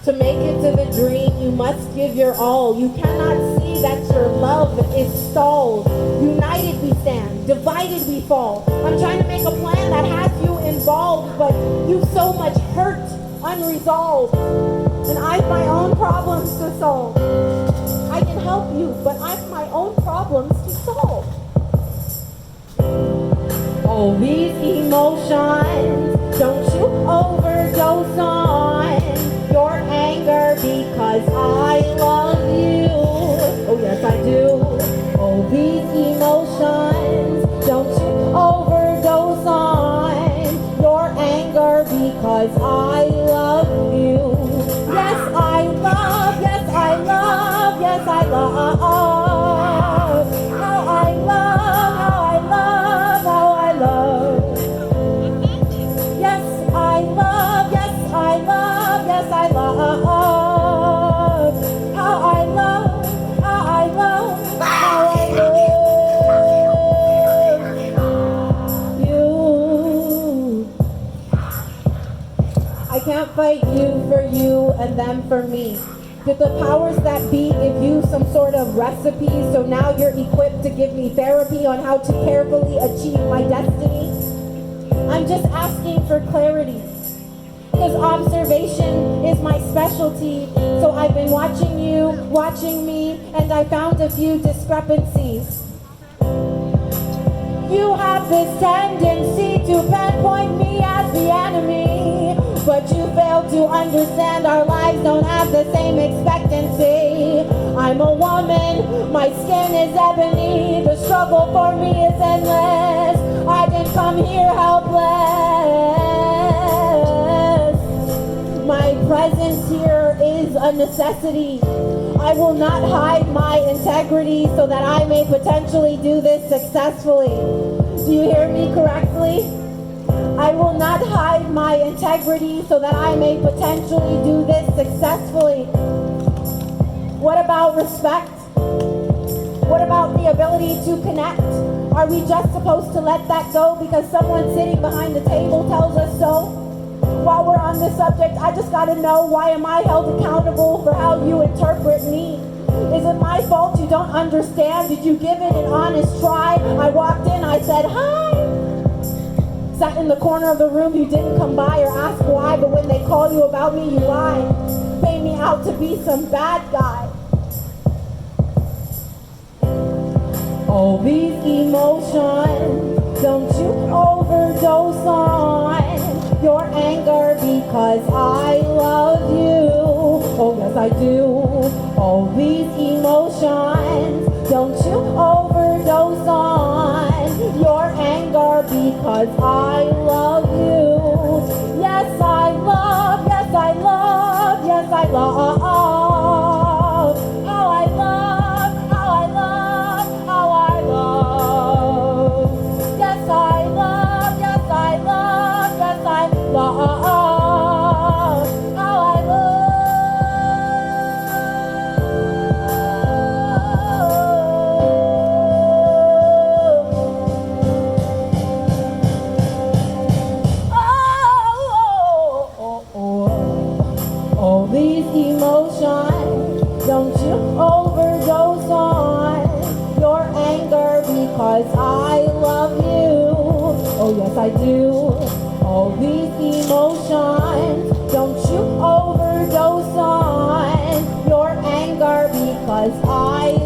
To make it to the dream, you must give your all. You cannot see that your love is stalled. United we stand, divided we fall. I'm trying to make a plan that has you involved, but you've so much hurt unresolved. And I've my own problems to solve. I can help you, but I've my own problems to solve. All these emotions, don't you overdose on your anger because I love you. Oh yes I do. All these emotions, don't you overdose on your anger because I love you. Yes I love, yes I love, yes I love. How I love, how I love, how I love. Yes I love, yes I love, yes I love. How I love, how I love, how I love you. I can't fight you for you and them for me. Did the powers that be give you some sort of recipe so now you're equipped to give me therapy on how to carefully achieve my destiny? I'm just asking for clarity, because observation is my specialty. So I've been watching you, watching me, and I found a few discrepancies. You have this tendency to pinpoint me as the enemy, but you fail to understand our lives don't have the same expectancy. I'm a woman, my skin is ebony, the struggle for me is endless. I didn't come here helpless. My presence here is a necessity. I will not hide my integrity so that I may potentially do this successfully. Do you hear me correctly? I will not hide my integrity so that I may potentially do this successfully. What about respect? What about the ability to connect? Are we just supposed to let that go because someone sitting behind the table tells us so? While we're on this subject, I just gotta know, why am I held accountable for how you interpret me? Is it my fault you don't understand? Did you give it an honest try? I walked in, I said hi. Sat in the corner of the room, you didn't come by or ask why, but when they call you about me, you lie. Pay me out to be some bad guy. All these emotions, don't you overdose on your anger because I love you. Oh yes I do. All these emotions, don't you overdose on your anger because I love you. Yes I love, yes I love, yes I love. How I love, how I love, how I love. Yes I love, yes I love, yes I love. How I all these emotions, don't you overdose on your anger because I love you. Oh yes I do. All these emotions, don't you overdose on your anger because I